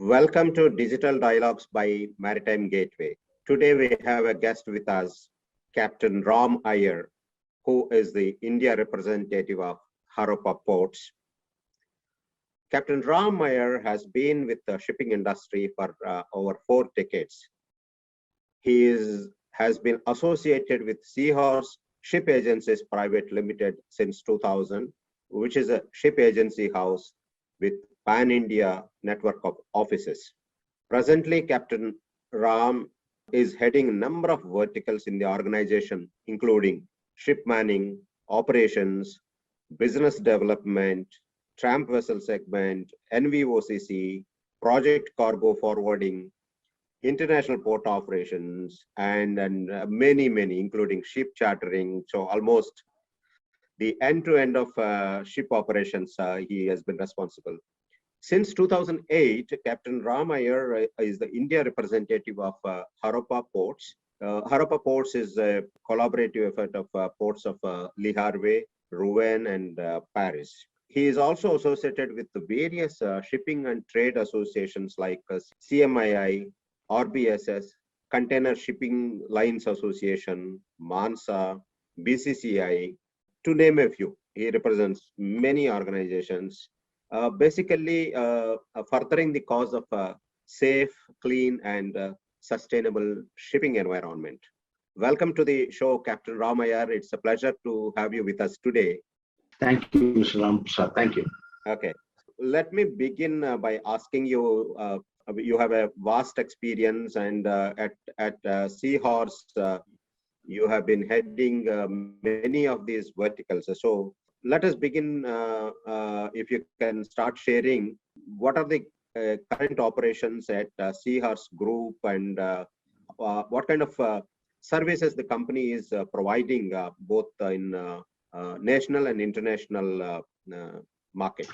Welcome to Digital Dialogues by Maritime Gateway. Today we have a guest with us, Captain Ram Iyer, who is the India representative of HAROPA Ports. Captain Ram Iyer has been with the shipping industry for over 4 decades. He has been associated with Seahawks Ship Agencies Private Limited since 2000, which is a ship agency house with pan-India network of offices. Presently, Captain Ram is heading a number of verticals in the organization, including ship manning, operations, business development, tramp vessel segment, NVOCC, project cargo forwarding, international port operations, and many, including ship chartering. So almost the end-to-end of ship operations, he has been responsible. Since 2008, Captain Ram Iyer is the India representative of HAROPA Ports. HAROPA Ports is a collaborative effort of ports of Havre, Rouen, and Paris. He is also associated with the various shipping and trade associations like CMII, RBSS, Container Shipping Lines Association, MANSA, BCCI, to name a few. He represents many organizations, basically furthering the cause of safe, clean, and sustainable shipping environment. Welcome to the show, Captain Ram Iyer. It's a pleasure to have you with us today. Thank you, Mr. Ram. Thank you. Okay. Let me begin by asking you, you have a vast experience, and at Seahorse, you have been heading many of these verticals. So let us begin, if you can start sharing, what are the current operations at Seahawks Group, and what kind of services the company is providing both in national and international market.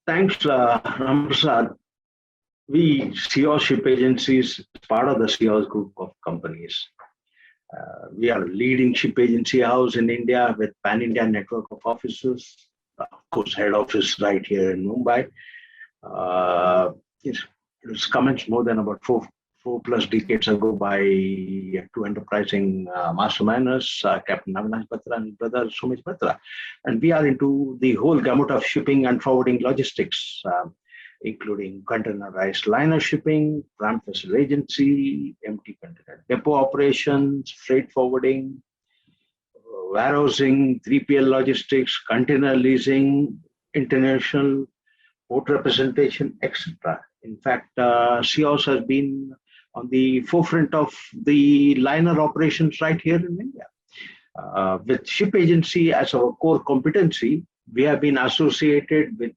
Thanks, Ram Prasad. We, Seahawks Ship Agencies, part of the Seahawks Group of companies. We are a leading ship agency house in India with pan-India network of offices. Of course, head office right here in Mumbai. It was commenced more than about four plus decades ago by two enterprising masterminders, Captain Avinash Batra and brother Sumesh Batra. And we are into the whole gamut of shipping and forwarding logistics, including containerized liner shipping, tramp vessel agency, empty container depot operations, freight forwarding, warehousing, 3PL logistics, container leasing, international port representation, etc. In fact, Seahawks has been on the forefront of the liner operations right here in India. With ship agency as our core competency, we have been associated with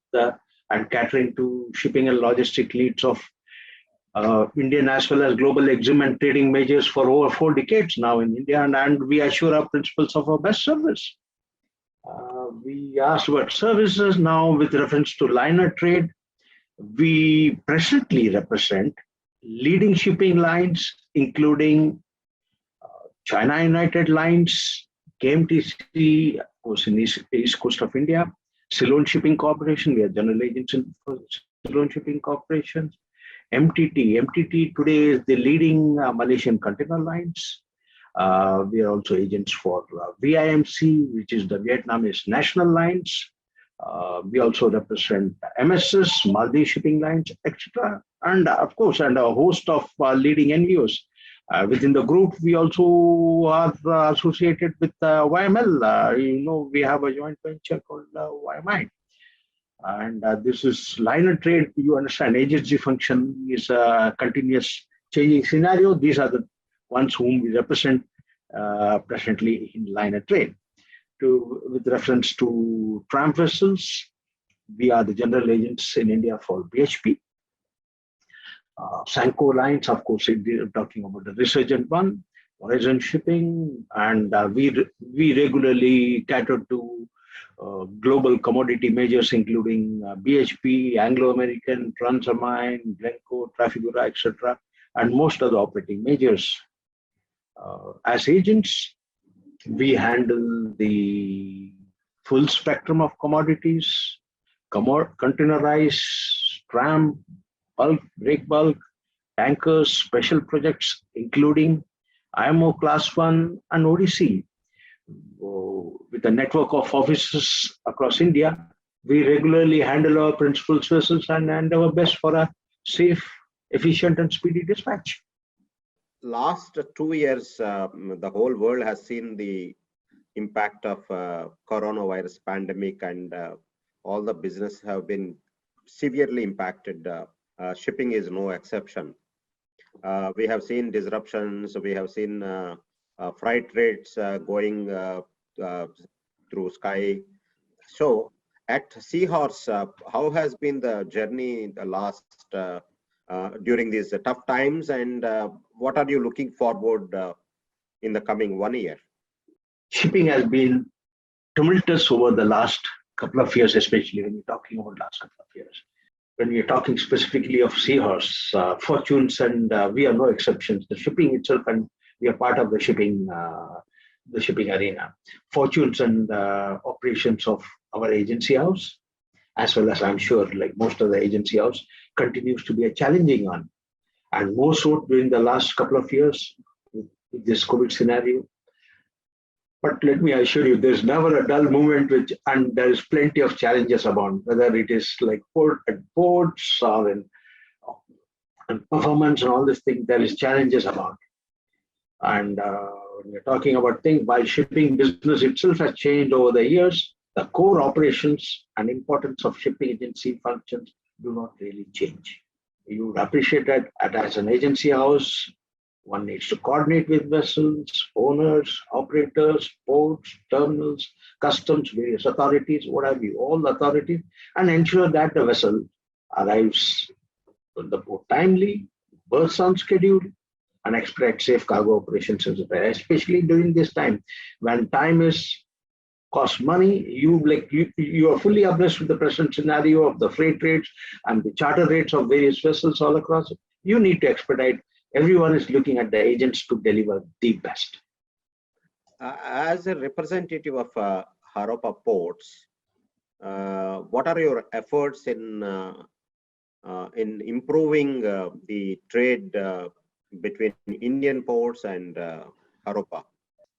and catering to shipping and logistic needs of Indian as well as global EXIM and trading majors for over 4 decades now in India, and we assure our principles of our best service. We asked about services now with reference to liner trade. We presently represent leading shipping lines, including China United Lines, KMTC, of course, in East Coast of India, Ceylon Shipping Corporation, we are general agents in Ceylon Shipping Corporation, MTT. MTT today is the leading Malaysian container lines. We are also agents for VIMC, which is the Vietnamese national lines. We also represent MSS, Maldives Shipping Lines, etc. And of course, and a host of leading NGOs. Within the group, we also are associated with YML. We have a joint venture called YMI. And this is liner trade. You understand, agency function is a continuous changing scenario. These are the ones whom we represent presently in liner trade. With reference to tramp vessels, we are the general agents in India for BHP. Sanko Lines, of course, talking about the resurgent one, Horizon Shipping, and we regularly cater to global commodity majors, including BHP, Anglo-American, Transamine, Glencore, Trafigura, etc., and most of the operating majors. As agents, we handle the full spectrum of commodities, containerized, tram, bulk, break bulk, tankers, special projects, including IMO Class 1 and ODC. With a network of offices across India, we regularly handle our principal vessels and our best for a safe, efficient, and speedy dispatch. Last 2 years, the whole world has seen the impact of coronavirus pandemic, and all the business have been severely impacted. Shipping is no exception. We have seen disruptions. We have seen freight rates going through sky. So at Seahorse, how has been the journey the last during these tough times, and what are you looking forward in the coming 1 year? Shipping has been tumultuous over the last couple of years, especially when you're talking about last couple of years. When we're talking specifically of Seahorse, fortunes, and we are no exceptions. The shipping itself, and we are part of the shipping arena. Fortunes and operations of our agency house, as well as I'm sure, like most of the agency house, continues to be a challenging one, and more so during the last couple of years with this COVID scenario. But let me assure you, there's never a dull moment, and there is plenty of challenges abound, whether it is like at ports or in performance and all this thing, there is challenges abound. And when we're talking about things, while shipping business itself has changed over the years, the core operations and importance of shipping agency functions do not really change. You would appreciate that as an agency house, one needs to coordinate with vessels, owners, operators, ports, terminals, customs, various authorities, what have you, all authorities, and ensure that the vessel arrives on the port timely, berths on schedule, and expedite safe cargo operations, especially during this time when time is cost money. You are fully abreast with the present scenario of the freight rates and the charter rates of various vessels all across. You need to expedite. Everyone is looking at the agents to deliver the best. As a representative of HAROPA ports, what are your efforts in improving the trade between Indian ports and HAROPA?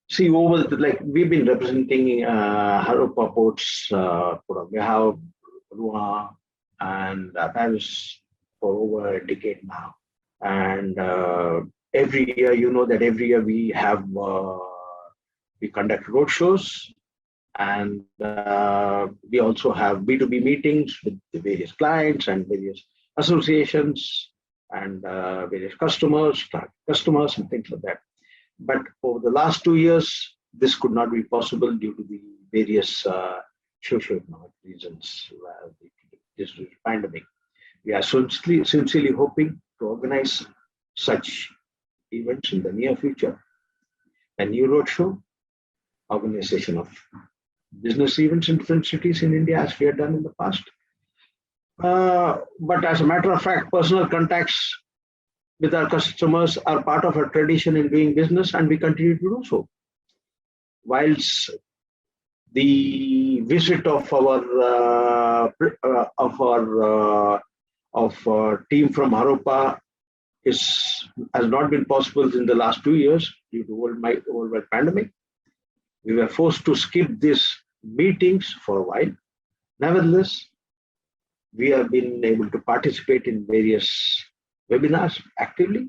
See, we've been representing HAROPA ports we have Rouen and Paris for over a decade now. And every year, every year we conduct roadshows, and we also have B2B meetings with the various clients and various associations and various customers and things like that. But over the last 2 years, this could not be possible due to the various socio-economic reasons. This pandemic. We are sincerely hoping to organize such events in the near future. A new roadshow, organization of business events in different cities in India, as we have done in the past. But as a matter of fact, personal contacts with our customers are part of our tradition in doing business, and we continue to do so. Whilst the visit of our team from HAROPA has not been possible in the last 2 years due to worldwide pandemic. We were forced to skip these meetings for a while. Nevertheless, we have been able to participate in various webinars actively,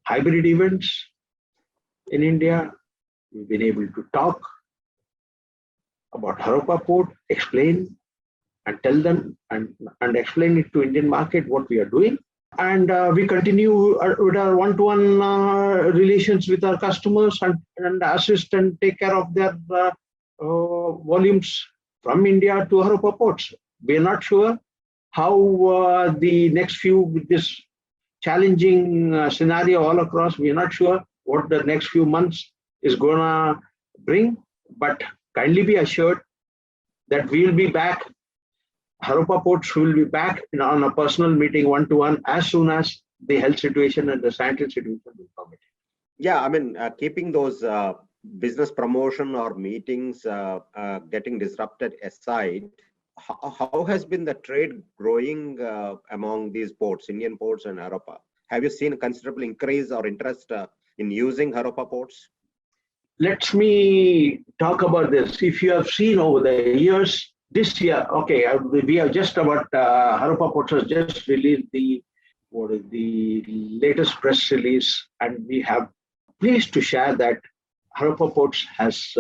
hybrid events in India. We've been able to talk about HAROPA port, explain and tell them and explain it to Indian market what we are doing. And we continue with our one-to-one relations with our customers and assist and take care of their volumes from India to HAROPA ports. We are not sure how the next few, with this challenging scenario all across, we are not sure what the next few months is going to bring, but kindly be assured that we will be back. HAROPA ports will be back on a personal meeting one-to-one as soon as the health situation and the sanitary situation will permit. Yeah, I mean, keeping those business promotion or meetings getting disrupted aside, how has been the trade growing among these ports, Indian ports and HAROPA? Have you seen a considerable increase or interest in using HAROPA ports? Let me talk about this. If you have seen over the years, this year, okay, we have just about HAROPA ports has just released the latest press release, and we have pleased to share that HAROPA ports has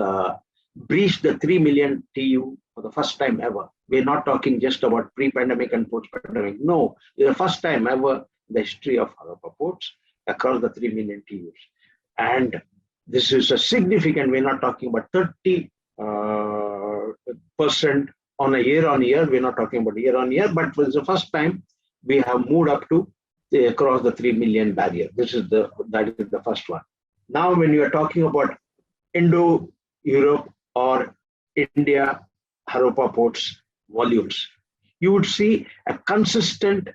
breached the 3 million TEU for the first time ever. We're not talking just about pre-pandemic and post-pandemic. No, it's the first time ever in the history of HAROPA ports across the 3 million TEUs. And this is a significant, we're not talking about 30% on a year-on-year, we're not talking about year-on-year, but for the first time, we have moved up to across the 3 million barrier. That is the first one. Now, when you are talking about Indo-Europe or India HAROPA ports volumes, you would see a consistent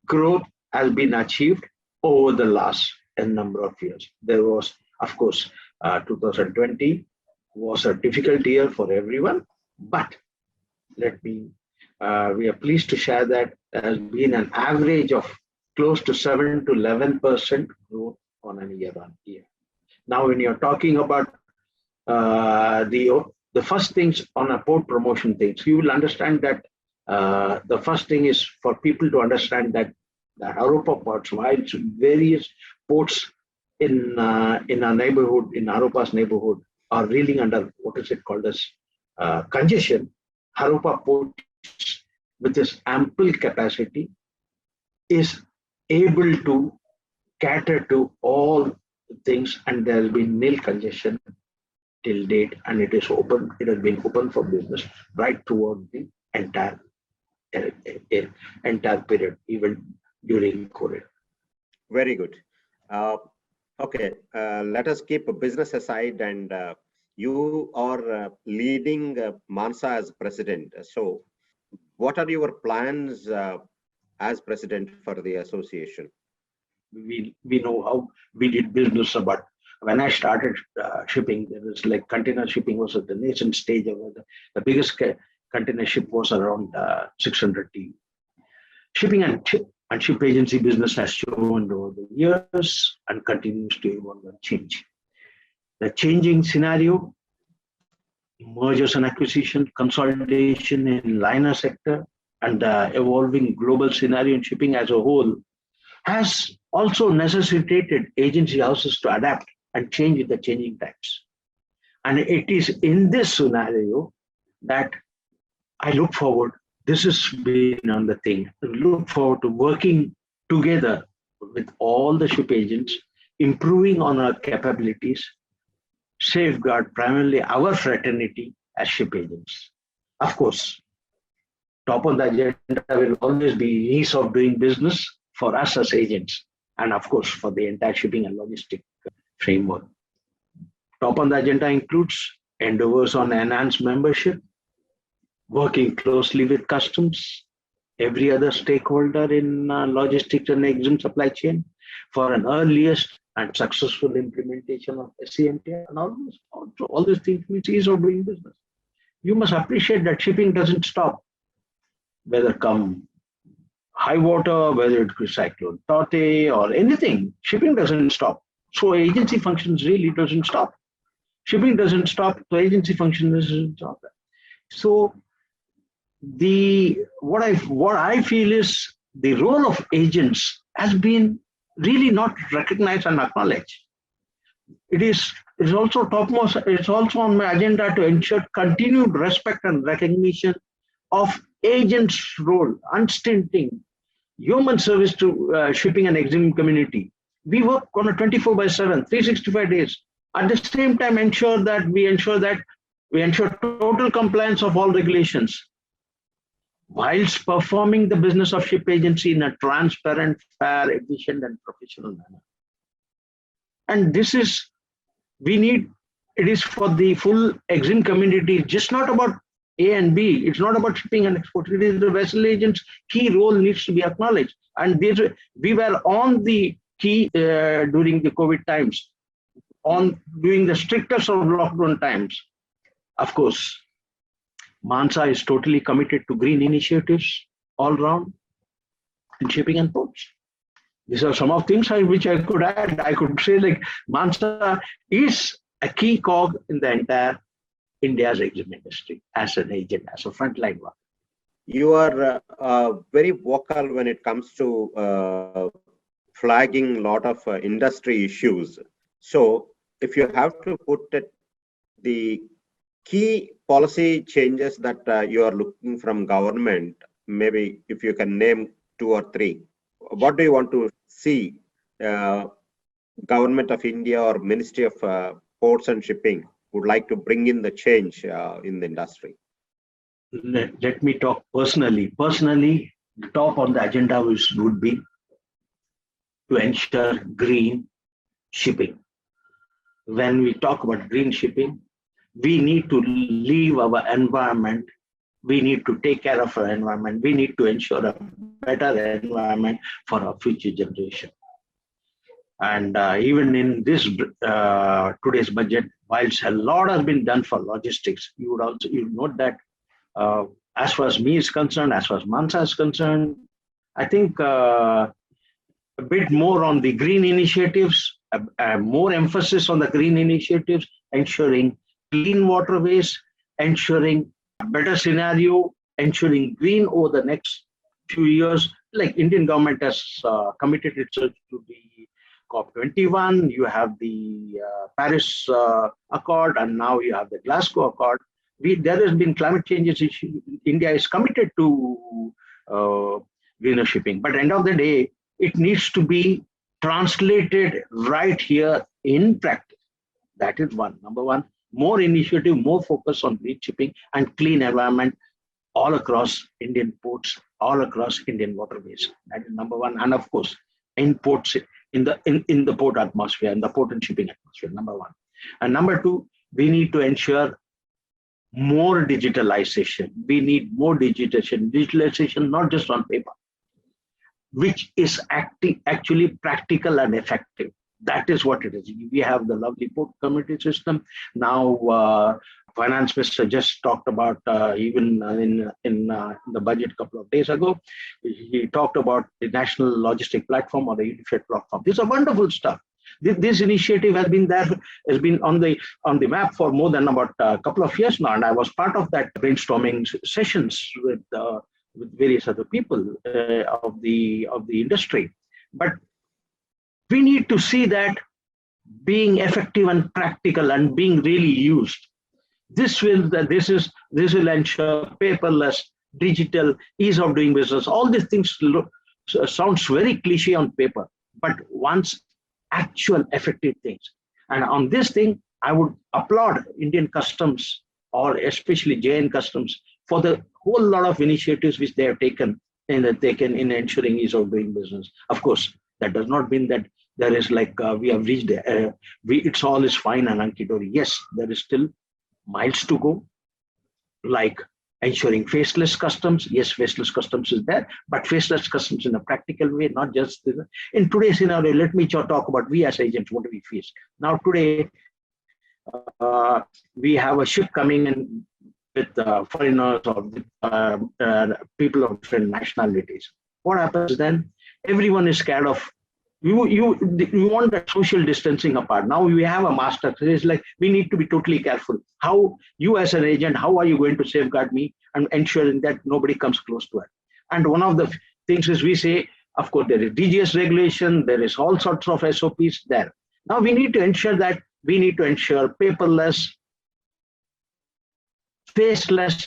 growth has been achieved over the last number of years. There was, of course, 2020 was a difficult year for everyone, but we are pleased to share that there has been an average of close to 7 to 11% growth on a year-on-year. Now, when you're talking about the first things on a port promotion things, you will understand that the first thing is for people to understand that the HAROPA ports, while various ports in our neighborhood, in HAROPA's neighborhood, are reeling under what is it called as congestion. HAROPA ports, with its ample capacity, is able to cater to all things, and there has been nil congestion till date, and it is open. It has been open for business right throughout the entire period, even during COVID. Very good. Okay, let us keep business aside, and you are leading MANSA as president. So, what are your plans as president for the association? We know how we did business, but when I started shipping, there was like container shipping was at the nascent stage. The biggest container ship was around 600 TEU. Shipping and ship agency business has shown over the years and continues to evolve and change. The changing scenario, mergers and acquisition, consolidation in liner sector, and the evolving global scenario in shipping as a whole has also necessitated agency houses to adapt and change with the changing times. And it is in this scenario that I look forward. This has been on the thing. I look forward to working together with all the ship agents, improving on our capabilities, safeguard primarily our fraternity as ship agents. Of course, top on the agenda will always be ease of doing business for us as agents, and of course for the entire shipping and logistic framework. Top on the agenda includes endeavors on enhanced membership, working closely with customs, every other stakeholder in logistics and EXIM supply chain for an earliest and successful implementation of SCMT, and all these things means ease of doing business. You must appreciate that shipping doesn't stop, whether come high water, whether it be cyclone Tote or anything, shipping doesn't stop. So agency functions really doesn't stop. Shipping doesn't stop, so agency function doesn't stop. So what I feel is the role of agents has been really not recognized and acknowledged. It is also topmost. It's also on my agenda to ensure continued respect and recognition of agents' role, unstinting human service to shipping and EXIM community. We work on a 24/7, 365 days. At the same time, we ensure total compliance of all regulations, whilst performing the business of ship agency in a transparent, fair, efficient, and professional manner. And this is, it is for the full EXIM community. It's just not about A and B. It's not about shipping and export. It is the vessel agent's key role needs to be acknowledged. And we were on the key during the COVID times, during the strictest of lockdown times. Of course, MANSA is totally committed to green initiatives all around in shipping and ports. These are some of things which I could add. I could say like MANSA is a key cog in the entire India's EXIM industry as an agent, as a frontline one. You are very vocal when it comes to flagging a lot of industry issues. So if you have to put it, the key policy changes that you are looking from government, maybe if you can name 2 or 3, what do you want to see Government of India or Ministry of Ports and Shipping would like to bring in the change in the industry? Let me talk personally. Personally, top on the agenda would be to ensure green shipping. When we talk about green shipping, we need to leave our environment. We need to take care of our environment. We need to ensure a better environment for our future generation. And even in this today's budget, whilst a lot has been done for logistics, you note that as far as me is concerned, as far as MANSA is concerned, I think a bit more on the green initiatives, more emphasis on the green initiatives, ensuring clean waterways, ensuring a better scenario, ensuring green over the next few years. Like Indian government has committed itself to the COP21, you have the Paris Accord, and now you have the Glasgow Accord. There has been climate changes issue. India is committed to greener shipping, but at the end of the day, it needs to be translated right here in practice. That is one. Number one, more initiative, more focus on green shipping and clean environment all across Indian ports, all across Indian waterways. That is number one. And of course, in ports, in the port atmosphere, in the port and shipping atmosphere, number one. And number two, we need to ensure more digitalization. We need more digitalization, not just on paper, which is actually practical and effective. That is what it is. We have the lovely port committee system. Now, Finance Minister just talked about, even in the budget a couple of days ago, he talked about the National Logistic Platform or the Unified Platform. These are wonderful stuff. This initiative has been on the map for more than about a couple of years now, and I was part of that brainstorming sessions with various other people of the industry. But we need to see that being effective and practical and being really used. This will ensure paperless, digital, ease of doing business. All these things sounds very cliche on paper, but once actual effective things. And on this thing, I would applaud Indian Customs, or especially JN Customs, for the whole lot of initiatives which they have taken in ensuring ease of doing business. Of course, that does not mean that there is like we have reached it's all is fine and hunky-dory. Yes, there is still miles to go, like ensuring faceless customs. Yes, faceless customs is there, but faceless customs in a practical way, not just in today's scenario. Let me talk about we as agents, what do we face now today. We have a ship coming in with foreigners or with people of different nationalities. What happens then? Everyone is scared of you want that social distancing apart. Now we have a master. It's like we need to be totally careful. How you as an agent, how are you going to safeguard me and ensuring that nobody comes close to it? And one of the things is we say, of course, there is DGS regulation, there is all sorts of SOPs there. Now we need to ensure that we need to ensure paperless, faceless.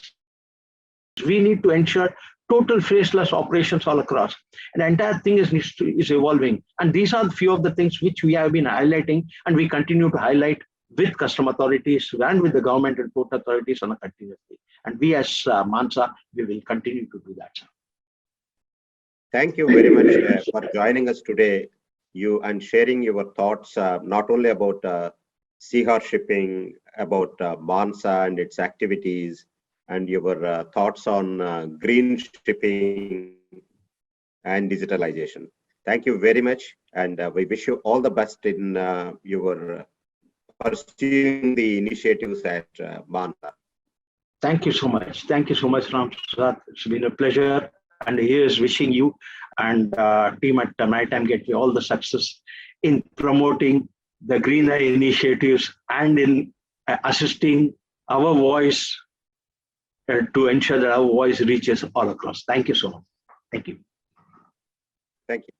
We need to ensure total faceless operations all across. And the entire thing is evolving. And these are a few of the things which we have been highlighting, and we continue to highlight with custom authorities and with the government and port authorities on a continuous basis. And we as MANSA, we will continue to do that. Thank you very much for joining us today, and sharing your thoughts, not only about Seahawks shipping, about MANSA and its activities, and your thoughts on green shipping and digitalization. Thank you very much, and we wish you all the best in your pursuing the initiatives at MANSA. Thank you so much. Thank you so much, Ram Prasad. It's been a pleasure. And here's wishing you and team at Maritime Gateway all the success in promoting the greener initiatives and in assisting our voice to ensure that our voice reaches all across. Thank you so much. Thank you. Thank you.